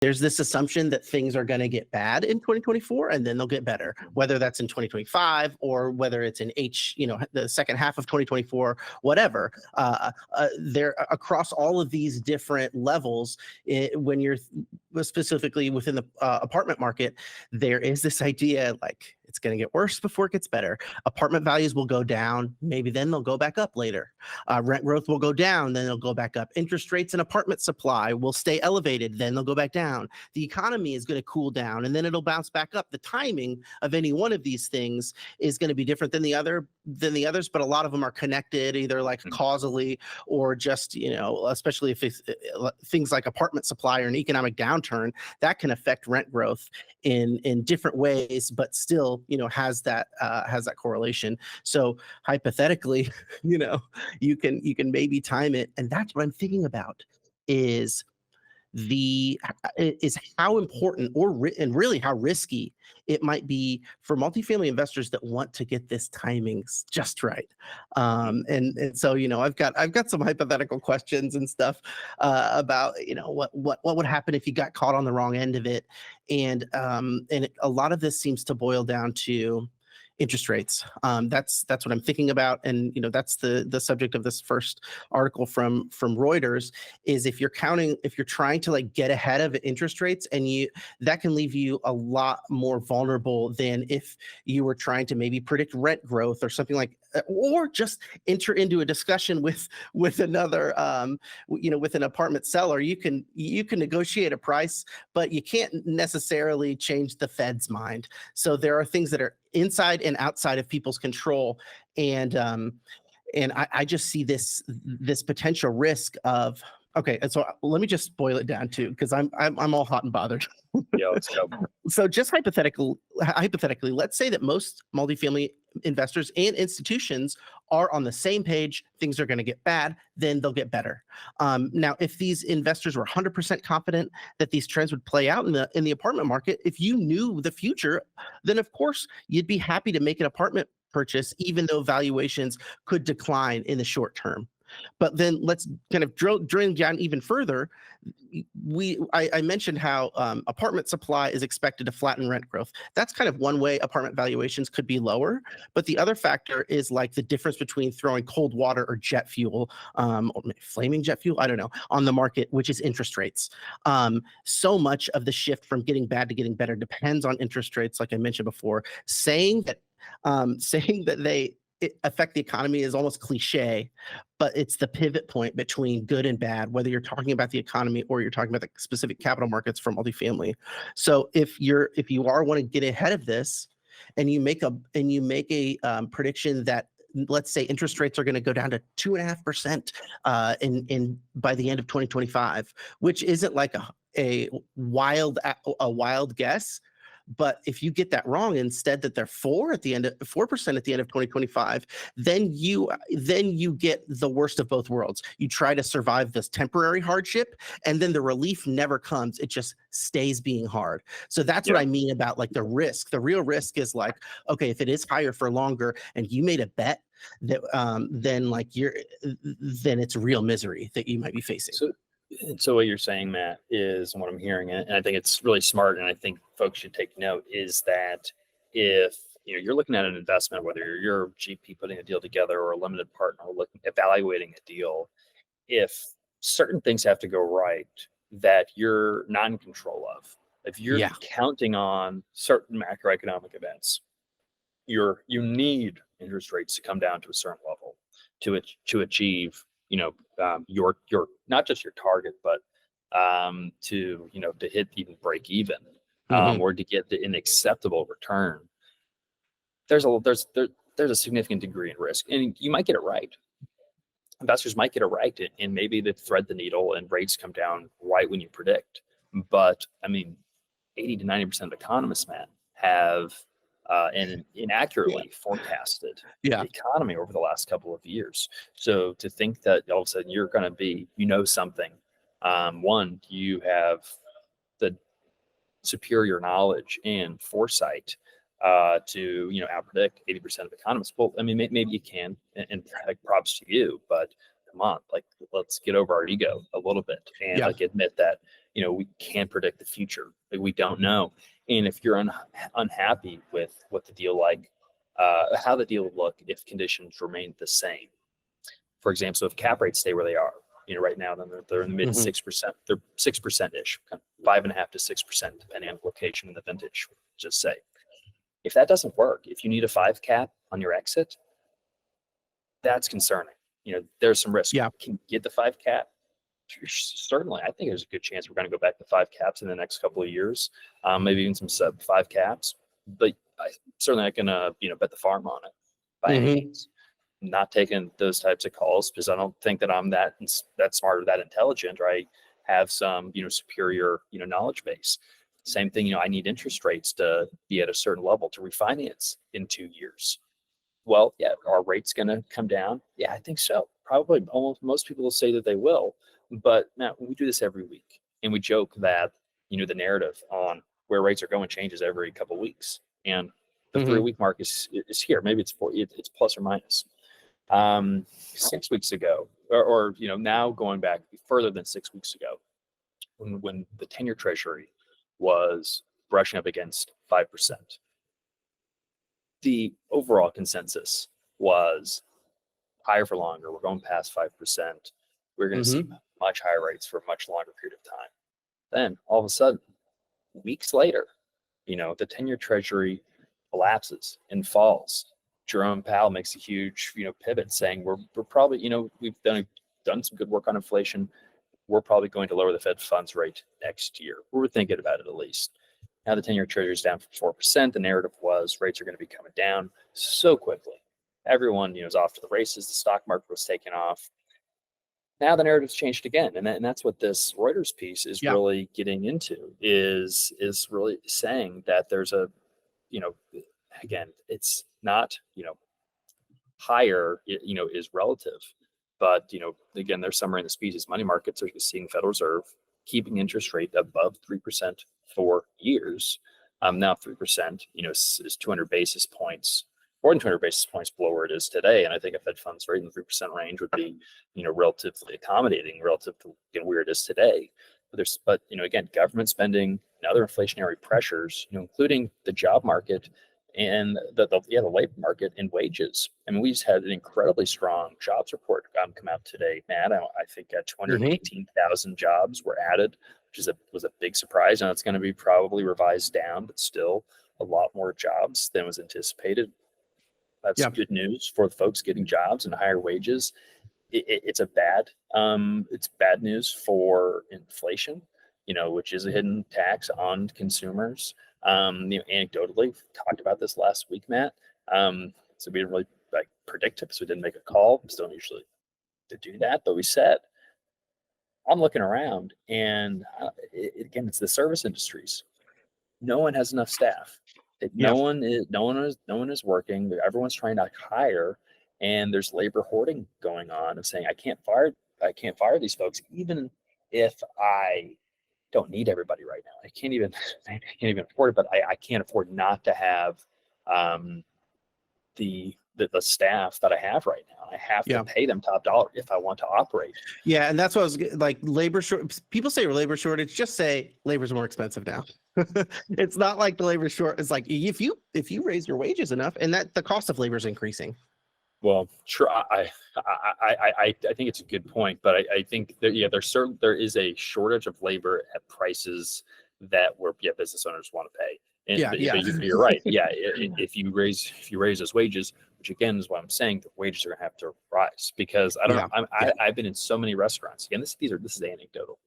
there's this assumption that things are going to get bad in 2024 and then they'll get better, whether that's in 2025 or whether it's in the second half of 2024, whatever. There across all of these different levels, when you're specifically within the apartment market, there is this idea like it's going to get worse before it gets better. Apartment values will go down, maybe then they'll go back up later. Rent growth will go down, then they'll go back up. Interest rates and apartment supply will stay elevated, then they'll go back down. The economy is going to cool down, and then it'll bounce back up. The timing of any one of these things is going to be different than the others, but a lot of them are connected, either like causally or just, especially if it's things like apartment supply or an economic downturn, that can affect rent growth in different ways, but still, has that correlation. So hypothetically, you can maybe time it, and that's what I'm thinking about is how important and really how risky it might be for multifamily investors that want to get this timings just right. And so, I've got some hypothetical questions and stuff about, what would happen if you got caught on the wrong end of it. And a lot of this seems to boil down to interest rates. That's what I'm thinking about, and that's the subject of this first article from Reuters. Is if you're trying to like get ahead of interest rates, and that can leave you a lot more vulnerable than if you were trying to maybe predict rent growth or something like, or just enter into a discussion with another, with an apartment seller. You can negotiate a price, but you can't necessarily change the Fed's mind. So there are things that are inside and outside of people's control, and I just see this potential risk of. Okay, and so let me just boil it down too, because I'm all hot and bothered. Yeah, let's go. So just hypothetically, let's say that most multifamily investors and institutions are on the same page. Things are going to get bad, then they'll get better. Now, if these investors were 100% confident that these trends would play out in the apartment market, if you knew the future, then of course you'd be happy to make an apartment purchase, even though valuations could decline in the short term. But then let's kind of drill down even further. I mentioned how apartment supply is expected to flatten rent growth. That's kind of one way apartment valuations could be lower. But the other factor is like the difference between throwing cold water or jet fuel, or flaming jet fuel, I don't know, on the market, which is interest rates. So much of the shift from getting bad to getting better depends on interest rates, like I mentioned before. Saying that they affect the economy is almost cliche, but it's the pivot point between good and bad, whether you're talking about the economy or you're talking about the specific capital markets for multifamily. So if you want to get ahead of this, and you make a prediction that, let's say, interest rates are going to go down to 2.5% by the end of 2025, which isn't like a wild guess. But if you get that wrong, instead that they're 4% at the end of 2025, then you get the worst of both worlds. You try to survive this temporary hardship, and then the relief never comes. It just stays being hard. So that's what I mean about like the risk. The real risk is like, okay, if it is higher for longer, and you made a bet that then it's real misery that you might be facing. So what you're saying, Matt, is, and what I'm hearing, and I think it's really smart, and I think folks should take note, is that if you're looking at an investment, whether you're a GP putting a deal together or a limited partner evaluating a deal, if certain things have to go right that you're not in control of, if you're counting on certain macroeconomic events, you need interest rates to come down to a certain level to achieve your not just your target, but to hit even break even, or to get an acceptable return. There's a significant degree of risk, and you might get it right. Investors might get it right, and maybe they thread the needle and rates come down right when you predict. But I mean, 80 to 90% of economists, Matt, have and inaccurately forecasted the economy over the last couple of years. So to think that all of a sudden you're going to be, something, one, you have the superior knowledge and foresight to outpredict 80% of economists. Well, I mean, maybe you can, and props to you, but come on, like let's get over our ego a little bit and Yeah. like admit that, we can't predict the future. Like we don't know. And if you're unhappy with what the deal how the deal would look if conditions remain the same. For example, so if cap rates stay where they are, right now, then they're in the mid Hmm. 6%. They're 6% ish, 5.5 to 6%, depending on the location and the vintage. Just say, if that doesn't work, if you need a 5 cap on your exit, that's concerning. There's some risk. Yeah. Can you get the 5 cap? Certainly, I think there's a good chance we're going to go back to 5 caps in the next couple of years, maybe even some sub 5 caps. But I certainly not going to, bet the farm on it by any Hmm. means. Not taking those types of calls because I don't think that I'm that smart or that intelligent, or I have some, superior, knowledge base. Same thing, I need interest rates to be at a certain level to refinance in 2 years. Well, yeah, are rates going to come down? Yeah, I think so. Probably almost most people will say that they will. But now we do this every week, and we joke that the narrative on where rates are going changes every couple of weeks, and the Hmm. 3-week mark is here. Maybe it's plus or minus. 6 weeks ago, or now going back further than 6 weeks ago, when the 10-year Treasury was brushing up against 5%, the overall consensus was higher for longer. We're going past 5%. We're going to see Hmm. much higher rates for a much longer period of time. Then all of a sudden, weeks later, the 10-year Treasury collapses and falls. Jerome Powell makes a huge, pivot, saying we're probably, we've done some good work on inflation. We're probably going to lower the Fed funds rate next year. We're thinking about it at least. Now the 10-year Treasury is down from 4%. The narrative was rates are going to be coming down so quickly. Everyone, is off to the races. The stock market was taking off. Now the narrative's changed again, and that's what this Reuters piece is Yeah. really getting into. Is really saying that there's a, you know, again, it's not, higher, is relative, but again, there's somewhere in the speech is money markets are seeing Federal Reserve keeping interest rate above 3% for years. Now 3%, is 200 basis points, more than 200 basis points below where it is today. And I think a Fed funds rate in the 3% range would be, relatively accommodating relative to where it is today. But again, government spending and other inflationary pressures, including the job market and the labor market and wages. I mean, we just had an incredibly strong jobs report come out today, Matt. I think Hmm. 218,000 jobs were added, which was a big surprise. And it's going to be probably revised down, but still a lot more jobs than was anticipated. That's Yeah. good news for the folks getting jobs and higher wages. It's bad news for inflation, which is a hidden tax on consumers. Anecdotally, talked about this last week, Matt. So we didn't really predict it because we didn't make a call. We don't usually to do that, but we said I'm looking around, and again, it's the service industries. No one has enough staff. Yeah. No one is working. Everyone's trying to hire, and there's labor hoarding going on of saying I can't fire these folks even if I don't need everybody right now. I can't even afford it, but I can't afford not to have um, the staff that I have right now. I have to Yeah. pay them top dollar if I want to operate. Yeah. And that's what I was like, labor short. People say labor shortage, just say labor's more expensive now. It's not like the labor short. It's like if you raise your wages enough, and that the cost of labor is increasing. Well, sure. I think it's a good point, but I think that there is a shortage of labor at prices that business owners want to pay. And Yeah. Yeah. but you're right. Yeah, if you raise those wages, which again is what I'm saying, the wages are going to have to rise because I don't Yeah. know. I've been in so many restaurants. Again, this is anecdotal.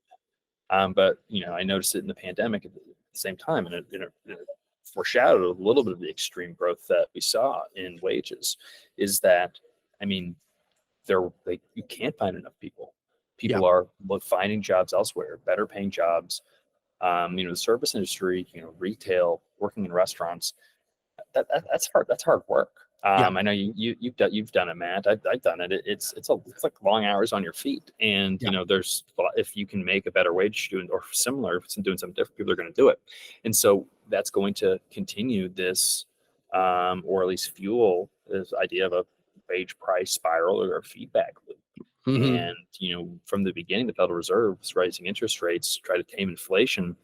But I noticed it in the pandemic at the same time, and it foreshadowed a little bit of the extreme growth that we saw in wages. Is that, I mean, you can't find enough people. Yeah. People are finding jobs elsewhere, better paying jobs. The service industry, retail, working in restaurants, that's hard. That's hard work. Yeah. I know you've done it, Matt. I've done it. It's like long hours on your feet, and Yeah. there's if you can make a better wage doing or similar, doing something different, people are going to do it, and so that's going to continue this, or at least fuel this idea of a wage price spiral or a feedback loop. Mhm. And, from the beginning, the Federal Reserve was raising interest rates to try to tame inflation.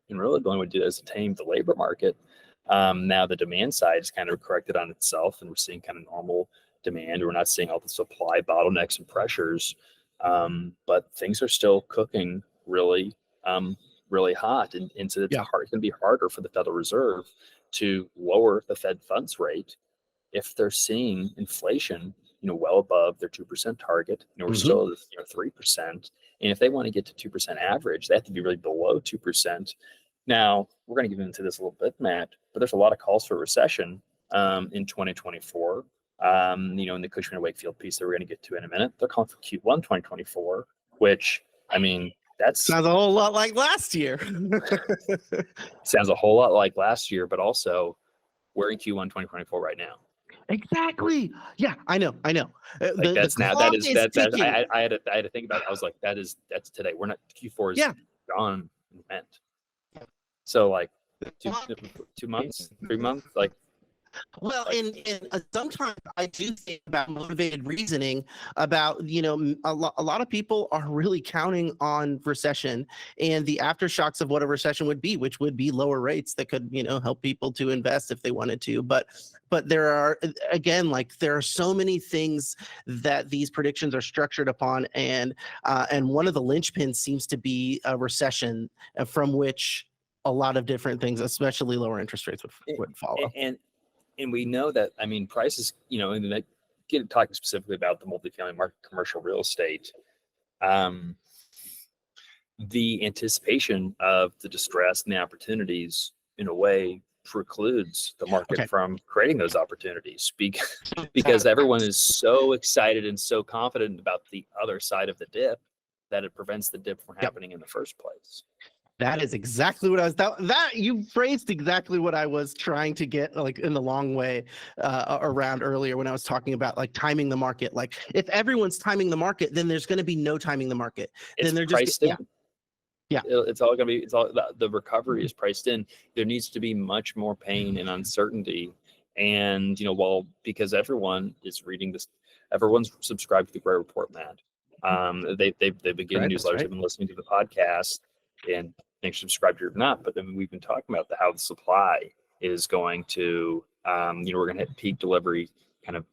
And really, the only way to do that is to tame the labor market. Now, the demand side is kind of corrected on itself, and we're seeing kind of normal demand. We're not seeing all the supply bottlenecks and pressures, but things are still cooking really, really hot. And so it's Yeah. hard. It's going to be harder for the Federal Reserve to lower the Fed funds rate if they're seeing inflation, well above their 2% target. We're Mhm. still at 3%. And if they want to get to 2% average, they have to be really below 2%. Now, we're going to get into this a little bit, Matt, but there's a lot of calls for recession in 2024. In the Cushman & Wakefield piece that we're going to get to in a minute, they're calling for Q1 2024, which, I mean, that's Sounds a whole lot like last year. sounds a whole lot like last year, but also we're in Q1 2024 right now. Exactly. Yeah, I know. Like The that's now that clock is is that ticking. I had to think about it. I was like, that's today. We're not Q4 is Yeah. gone and meant. So like The two clock 2 months, 3 months, like Well, and sometimes I do think about motivated reasoning about, a lot of people are really counting on recession and the aftershocks of what a recession would be, which would be lower rates that could, help people to invest if they wanted to. But there are, again, like there are so many things that these predictions are structured upon, and one of the linchpins seems to be a recession, from which a lot of different things, especially lower interest rates, would follow. and we know that, I mean, prices, and they get talking specifically about the multifamily market, commercial real estate. Um, the anticipation of the distress and the opportunities, in a way, precludes the market Okay. from creating those opportunities because everyone is so excited and so confident about the other side of the dip that it prevents the dip from Yep. happening in the first place. That is exactly what I was that you phrased exactly what I was trying to get, like, in the long way, around earlier when I was talking about like timing the market. Like if everyone's timing the market, then there's going to be no timing the market. It's Then they're just priced in. Yeah. It's all going to be, it's all the recovery is priced in. There needs to be much more pain and uncertainty. And, because everyone is reading this, everyone's subscribed to the Gray Report, Matt. They've been getting Right, that's newsletters, right. they've been listening to the podcast, and they're subscribed or not. But then we've been talking about how the supply is going to, we're going to hit peak delivery kind of,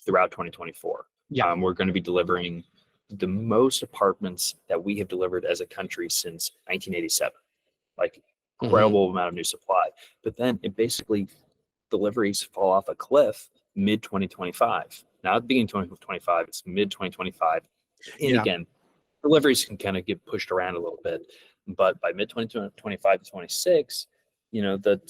throughout 2024. Yeah. We're going to be delivering the most apartments that we have delivered as a country since 1987. Like incredible amount of new supply. But then it basically deliveries fall off a cliff mid 2025. Not at the beginning of 2025, it's mid 2025. And Yeah. again, deliveries can kind of get pushed around a little bit. But by mid 2025 to 26, the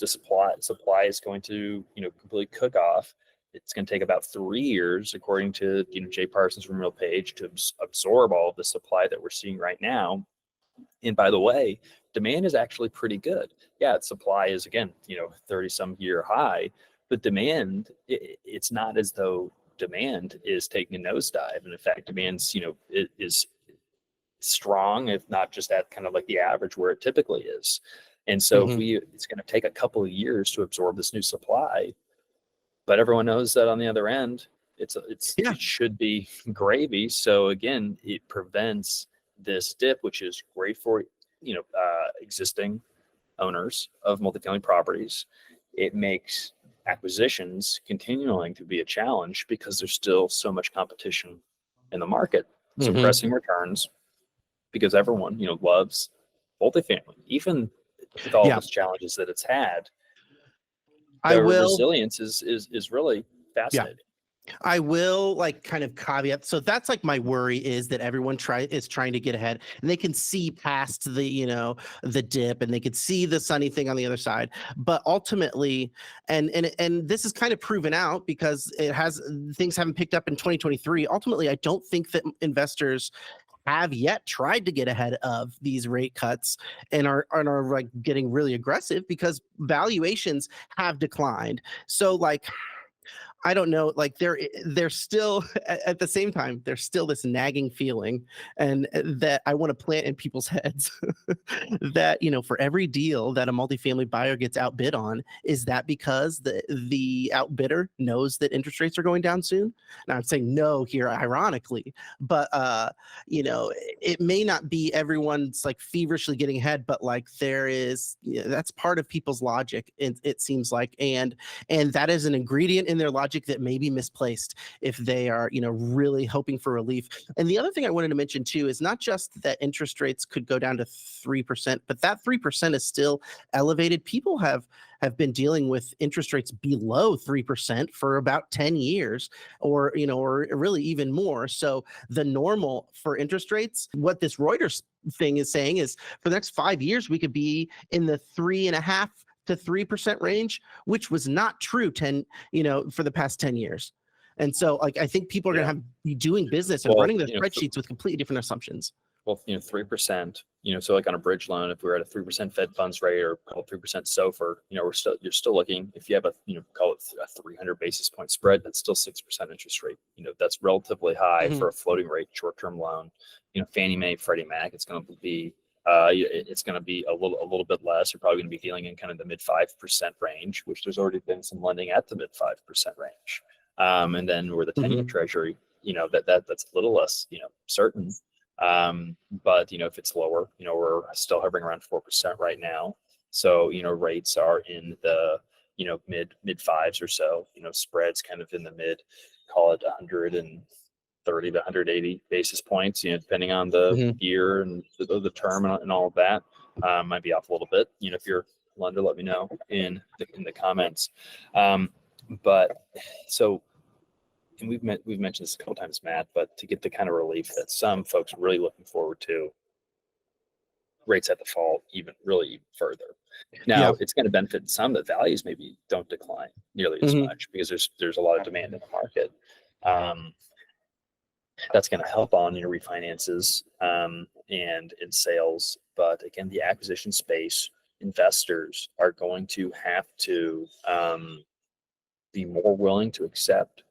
supply is going to, completely cook off. It's going to take about 3 years, according to Jay Parsons from Real Page, to absorb all of the supply that we're seeing right now. And by the way, demand is actually pretty good. Yeah, supply is again, 30 some year high, but demand, it's not as though demand is taking a nosedive. And in fact, demand's, is strong, if not just at kind of like the average where it typically is. And so Hmm. it's going to take a couple of years to absorb this new supply, but everyone knows that on the other end, Yeah. it should be gravy. So again, it prevents this dip, which is great for existing owners of multifamily properties. It makes acquisitions continuing to be a challenge because there's still so much competition in the market, Hmm. suppressing returns because everyone loves multifamily, even with all Yeah. the challenges that it's had. I The will. resilience is really Yeah. fascinating. I will, like, kind of caveat. So that's like my worry is that everyone is trying to get ahead and they can see past the, the dip, and they could see the sunny thing on the other side. But ultimately, and this is kind of proven out because things haven't picked up in 2023. Ultimately, I don't think that investors have yet tried to get ahead of these rate cuts and are like getting really aggressive because valuations have declined. So like I don't know, like they're still at the same time, there's still this nagging feeling and that I want to plant in people's heads that, for every deal that a multifamily buyer gets outbid on, is that because the outbidder knows that interest rates are going down soon? Now I'm saying no here ironically, but it may not be everyone's like feverishly getting ahead, but like there is, that's part of people's logic, it seems like, and that is an ingredient in their logic that may be misplaced if they are, really hoping for relief. And the other thing I wanted to mention too is not just that interest rates could go down to 3%, but that 3% is still elevated. People have been dealing with interest rates below 3% for about 10 years, or really even more. So the normal for interest rates, what this Reuters thing is saying is for the next 5 years we could be in the 3.5 to 3% range, which was not true for the past 10 years. And so like I think people are Yeah. going to be doing business and Well, running their spreadsheets with completely different assumptions. Well, 3%, so like on a bridge loan, if we're at a 3% Fed funds rate or call it 3% SOFR, you're still looking, if you have call it a 300 basis point spread, that's still 6% interest rate. That's relatively high Mhm. for a floating rate short-term loan. Fannie Mae, Freddie Mac, it's going to be a little bit less. You're probably going to be dealing in kind of the mid 5% range, which there's already been some lending at the mid 5% range. And then where the 10-year Mhm. treasury, that's a little less, certain. But if it's lower, we're still hovering around 4% right now. So, rates are in the, mid fives or so, spreads kind of in the mid, call it 130 to 180 basis points, depending on the Mhm. year and the term and all of that. Might be off a little bit. If you're a lender, let me know in the comments. But so, and we've mentioned this a couple times, Matt, but to get the kind of relief that some folks are really looking forward to, rates have to fall even further. Yeah. Now it's going to benefit some that values maybe don't decline nearly as Mhm. much because there's a lot of demand in the market. That's going to help on refinances and in sales. But again, the acquisition space, investors are going to have to be more willing to accept,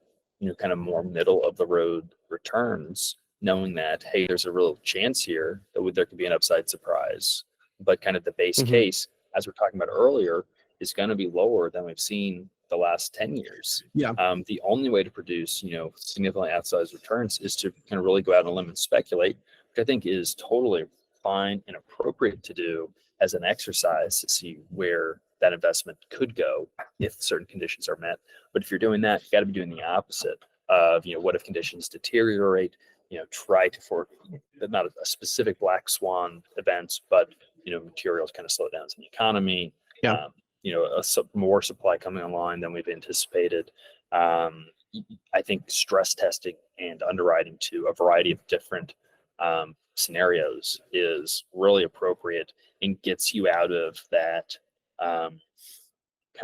kind of more middle of the road returns, knowing that, hey, there's a real chance here that there could be an upside surprise. But kind of the base Mhm. case, as we're talking about earlier, is going to be lower than we've seen the last 10 years. Yeah. The only way to produce, significantly outsized returns is to kind of really go out on a limb and speculate, which I think is totally fine and appropriate to do as an exercise to see where that investment could go if certain conditions are met. But if you're doing that, you got to be doing the opposite of, what if conditions deteriorate, try to, for not a specific black swan event, but, materials kind of slow down in the economy, Yeah. more supply coming online than we've anticipated. I think stress testing and underwriting to a variety of different scenarios is really appropriate and gets you out of that kind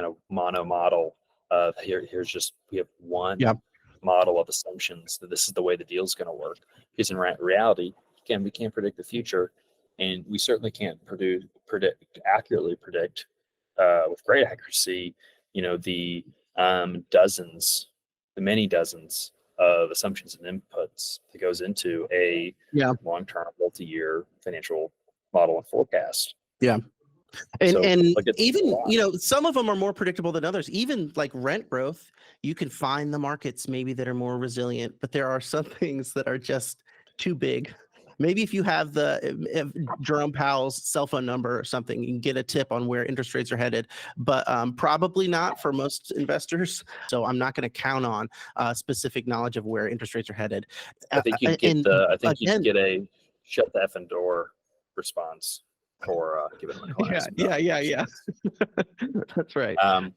of mono model of here's just we have one Yeah. model of assumptions that this is the way the deal's going to work. Because in reality, again, we can't predict the future, and we certainly can't accurately predict with great accuracy, the many dozens of assumptions and inputs that goes into a Yeah. long-term, multi-year financial model and forecast. Yeah. And So, and like, it's a even, lot. some of them are more predictable than others. Even like rent growth, you can find the markets maybe that are more resilient, but there are some things that are just too big. Maybe if you have if Jerome Powell's cell phone number or something, you can get a tip on where interest rates are headed, but probably not for most investors. So I'm not going to count on specific knowledge of where interest rates are headed. And I think you'd again, get a shut the effing door response for giving them a yeah, class. yeah, yeah, yeah. That's right. Um,